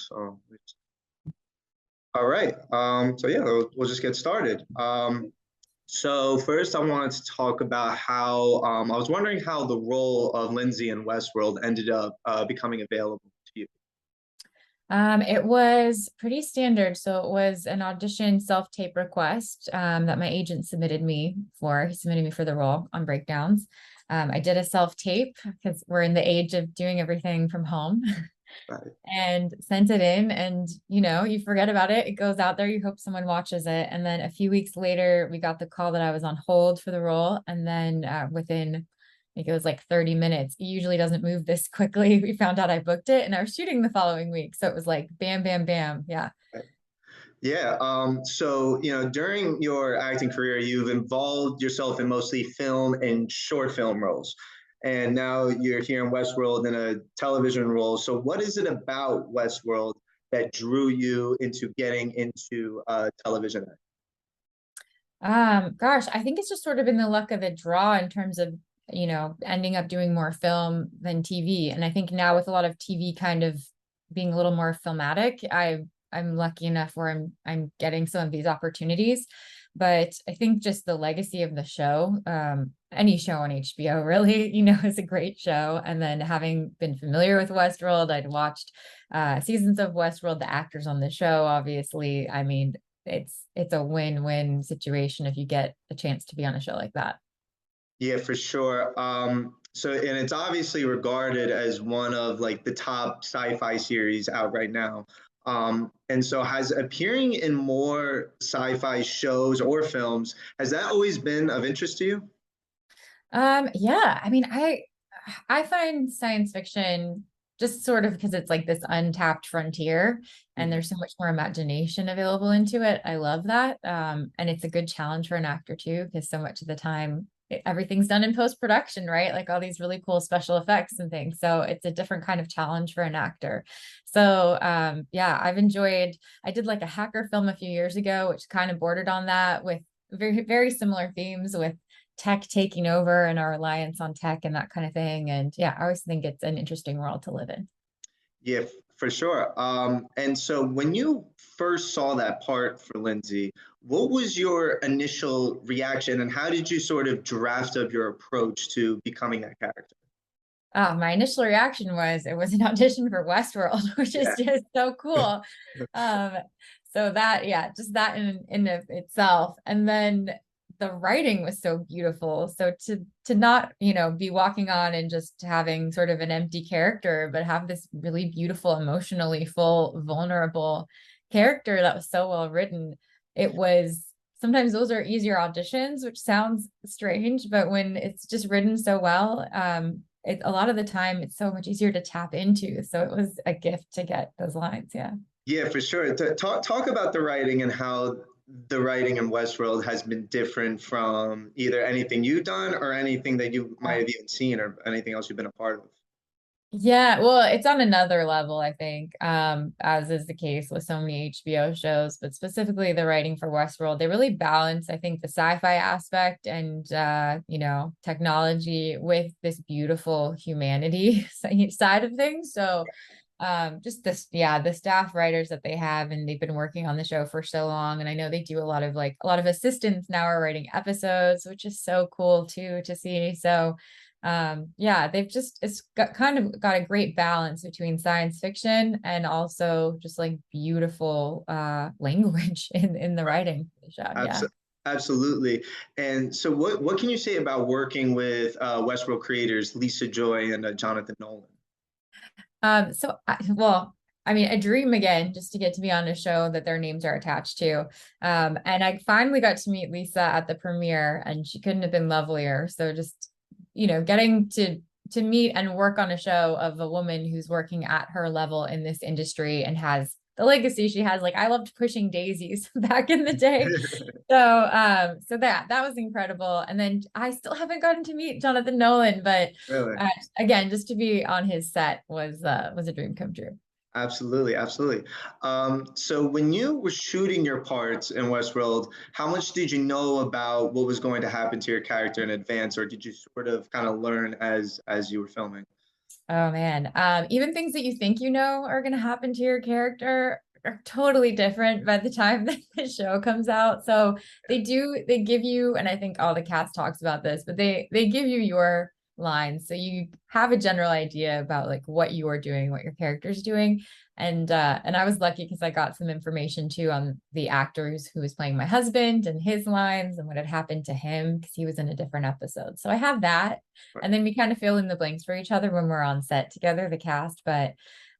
So, all right. So yeah, we'll just get started. So first, I wanted to talk about how I was wondering how the role of Lindsay in Westworld ended up becoming available to you. It was pretty standard. So it was an audition self-tape request that my agent submitted me for. He submitted me for the role on breakdowns. I did a self-tape because we're in the age of doing everything from home Right. and sent it in. And, you forget about it. It goes out there. You hope someone watches it. And then a few weeks later, we got the call that I was on hold for the role. And then within I think it was like 30 minutes. It usually doesn't move this quickly. We found out I booked it and I was shooting the following week. So it was like bam, bam, bam. Yeah. Yeah. So during your acting career, you've involved yourself in mostly film and short film roles, and now you're here in Westworld in a television role. So, what is it about Westworld that drew you into getting into television? Gosh, I think it's just sort of been the luck of the draw in terms of, ending up doing more film than TV. And I think now with a lot of TV kind of being a little more filmatic, I'm lucky enough where I'm getting some of these opportunities. But I think just the legacy of the show, any show on HBO really, is a great show. And then having been familiar with Westworld, I'd watched seasons of Westworld, the actors on the show, obviously. I mean, it's a win-win situation if you get a chance to be on a show like that. Yeah, for sure. And it's obviously regarded as one of like the top sci-fi series out right now. And so has appearing in more sci-fi shows or films, has that always been of interest to you? Yeah, I mean, I find science fiction just sort of because it's like this untapped frontier and Mhm. there's so much more imagination available into it. I love that. And it's a good challenge for an actor too, because so much of the time everything's done in post-production, right? Like all these really cool special effects and things. So it's a different kind of challenge for an actor. So yeah, I did like a hacker film a few years ago, which kind of bordered on that with very, very similar themes with tech taking over and our reliance on tech and that kind of thing. And yeah, I always think it's an interesting world to live in. Yeah, for sure. And so when you first saw that part for Lindsay, what was your initial reaction and how did you sort of draft up your approach to becoming that character? My initial reaction was it was an audition for Westworld, which is Yeah. just so cool. Um, so that, yeah, just that in of itself. And then the writing was so beautiful. So to not, be walking on and just having sort of an empty character, but have this really beautiful, emotionally full, vulnerable character that was so well written. It was sometimes those are easier auditions, which sounds strange, but when it's just written so well, a lot of the time it's so much easier to tap into. So it was a gift to get those lines. Yeah. Yeah, for sure. Talk about the writing and how the writing in Westworld has been different from either anything you've done or anything that you might have even seen or anything else you've been a part of. Yeah, well, it's on another level, I think, as is the case with so many HBO shows, but specifically the writing for Westworld, they really balance, I think, the sci-fi aspect and technology with this beautiful humanity side of things. So just this, yeah, the staff writers that they have, and they've been working on the show for so long. And I know they do a lot of assistants now are writing episodes, which is so cool too to see. So yeah, it's got kind of got a great balance between science fiction and also just like beautiful language in the writing of the show. Yeah. Abs- Absolutely. And so, what can you say about working with Westworld creators Lisa Joy and Jonathan Nolan? Well, I mean, a dream again, just to get to be on a show that their names are attached to. And I finally got to meet Lisa at the premiere, and she couldn't have been lovelier. So just, getting to meet and work on a show of a woman who's working at her level in this industry and has the legacy she has. Like I loved pushing daisies back in the day. So that was incredible. And then I still haven't gotten to meet Jonathan Nolan, but Really? again, just to be on his set was a dream come true. Absolutely, absolutely. So when you were shooting your parts in Westworld, how much did you know about what was going to happen to your character in advance, or did you sort of kind of learn as you were filming? Oh man. Even things that you think you know are going to happen to your character are totally different by the time that the show comes out. So they give you, and I think all the cast talks about this, but they give you your lines. So you have a general idea about like what you are doing, what your character's doing. And I was lucky because I got some information too on the actors who was playing my husband and his lines and what had happened to him because he was in a different episode. So I have that. And then we kind of fill in the blanks for each other when we're on set together, the cast. But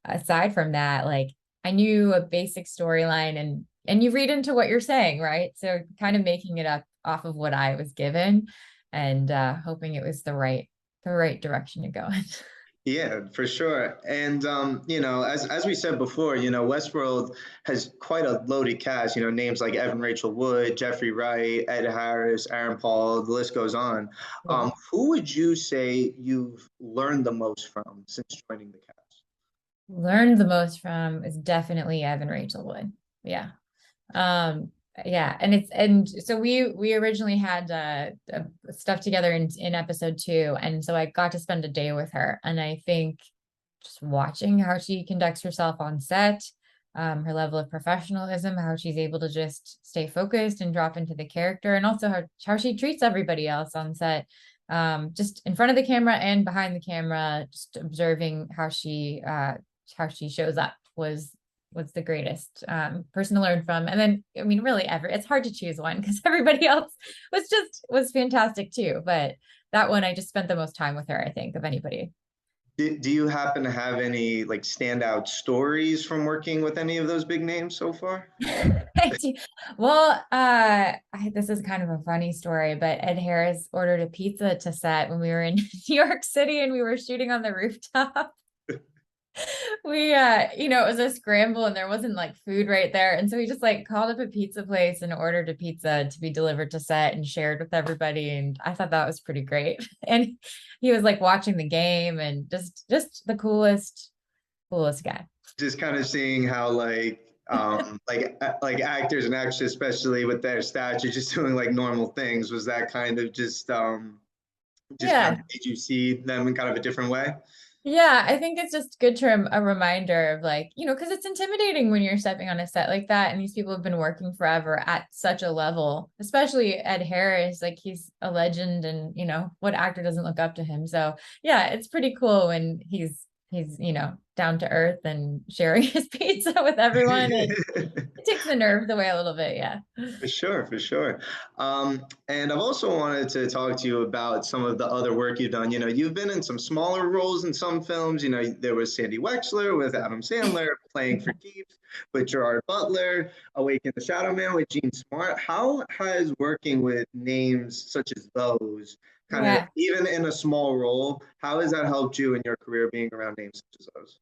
aside from that, like I knew a basic storyline and you read into what you're saying, right? So kind of making it up off of what I was given and hoping it was the right direction to go in. Yeah, for sure. And as we said before, Westworld has quite a loaded cast. Names like Evan Rachel Wood, Jeffrey Wright, Ed Harris, Aaron Paul. The list goes on. Yeah. Who would you say you've learned the most from since joining the cast? Learned the most from is definitely Evan Rachel Wood. Yeah. Um, yeah, and so we originally had stuff together in episode 2, and so I got to spend a day with her, and I think just watching how she conducts herself on set, her level of professionalism, how she's able to just stay focused and drop into the character, and also how she treats everybody else on set, just in front of the camera and behind the camera, just observing how she shows up was the greatest person to learn from. And then, I mean, really, it's hard to choose one because everybody else was fantastic too. But that one, I just spent the most time with her, I think, of anybody. Do you happen to have any like standout stories from working with any of those big names so far? Well, this is kind of a funny story, but Ed Harris ordered a pizza to set when we were in New York City and we were shooting on the rooftop. It was a scramble and there wasn't like food right there, and so we just like called up a pizza place and ordered a pizza to be delivered to set and shared with everybody, and I thought that was pretty great. And he was like watching the game and just the coolest guy. Just kind of seeing how like actors and actors, especially with their stature, just doing like normal things. Was that kind of just kind of Yeah. made you see them in kind of a different way? Yeah, I think it's just good to a reminder of like, because it's intimidating when you're stepping on a set like that. And these people have been working forever at such a level, especially Ed Harris. Like he's a legend and, what actor doesn't look up to him? So yeah, it's pretty cool when he's, down to earth and sharing his pizza with everyone. And it takes the nerves away a little bit. Yeah. For sure, for sure. And I've also wanted to talk to you about some of the other work you've done. You've been in some smaller roles in some films. There was Sandy Wexler with Adam Sandler playing for keeps with Gerard Butler, Awaken the Shadow Man with Gene Smart. How has working with names such as those, kind of Yeah. even in a small role, how has that helped you in your career being around names such as those?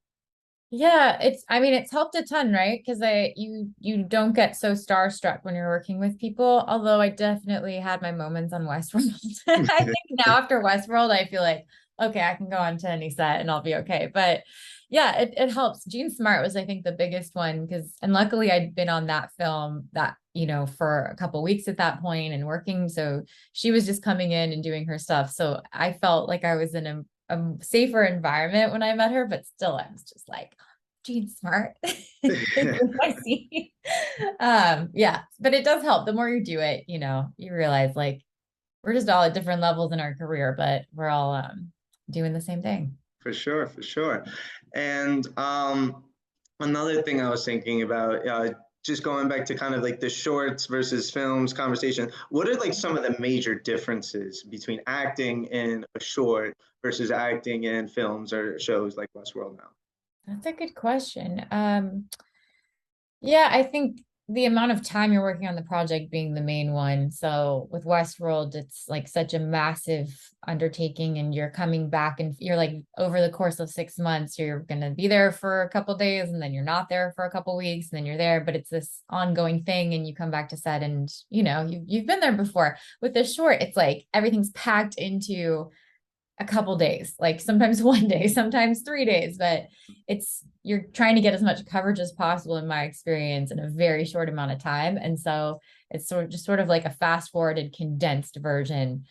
Yeah, I mean, it's helped a ton, right? Because you don't get so starstruck when you're working with people. Although I definitely had my moments on Westworld. I think now after Westworld, I feel like, okay, I can go on to any set and I'll be okay. But yeah, it helps. Jean Smart was, I think, the biggest one and luckily I'd been on that film that, for a couple weeks at that point and working. So she was just coming in and doing her stuff. So I felt like I was in a safer environment when I met her, but still I was just like, Jean Smart. I see. Yeah, but it does help. The more you do it, you realize like we're just all at different levels in our career, but we're all doing the same thing. For sure, for sure. And another thing I was thinking about, just going back to kind of like the shorts versus films conversation, what are like some of the major differences between acting in a short versus acting in films or shows like Westworld now? That's a good question. Yeah, I think the amount of time you're working on the project being the main one. So with Westworld, it's like such a massive undertaking, and you're coming back and you're like over the course of 6 months, you're gonna be there for a couple days and then you're not there for a couple weeks and then you're there, but it's this ongoing thing and you come back to set and you've been there before. With this short, it's like everything's packed into a couple days, like sometimes one day, sometimes 3 days, but you're trying to get as much coverage as possible in my experience in a very short amount of time. And so it's sort of like a fast forwarded condensed version.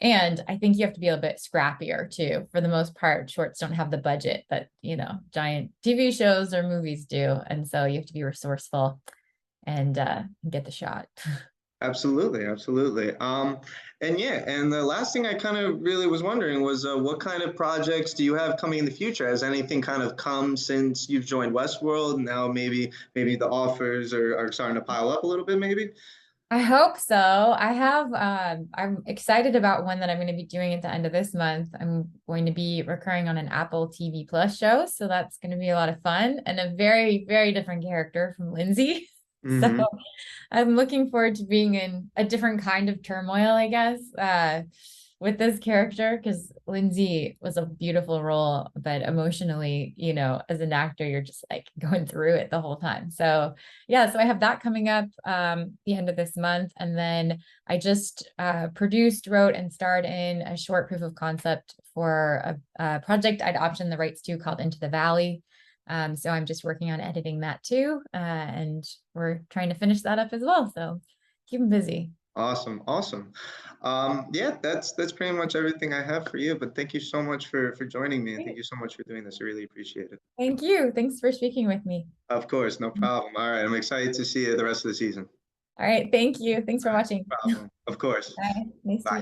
And I think you have to be a bit scrappier too. For the most part, shorts don't have the budget that, giant TV shows or movies do. And so you have to be resourceful and get the shot. Absolutely, absolutely. And yeah, and the last thing I kind of really was wondering was what kind of projects do you have coming in the future? Has anything kind of come since you've joined Westworld? Now maybe the offers are starting to pile up a little bit, maybe? I hope so. I'm excited about one that I'm going to be doing at the end of this month. I'm going to be recurring on an Apple TV Plus show. So that's going to be a lot of fun and a very, very different character from Lindsay. So Hmm. I'm looking forward to being in a different kind of turmoil, I guess, with this character because Lindsay was a beautiful role, but emotionally, as an actor, you're just like going through it the whole time. So yeah, so I have that coming up the end of this month, and then I just produced, wrote, and starred in a short proof of concept for a project I'd optioned the rights to called Into the Valley. So I'm just working on editing that too, and we're trying to finish that up as well. So keep them busy. Awesome, awesome. Yeah, that's pretty much everything I have for you. But thank you so much for joining me, and thank Great. you so much for doing this. I really appreciate it. Thank you. Thanks for speaking with me. Of course, no problem. All right, I'm excited to see you the rest of the season. All right. Thank you. Thanks for watching. No problem. Of course. Bye. Nice to meet you. Bye.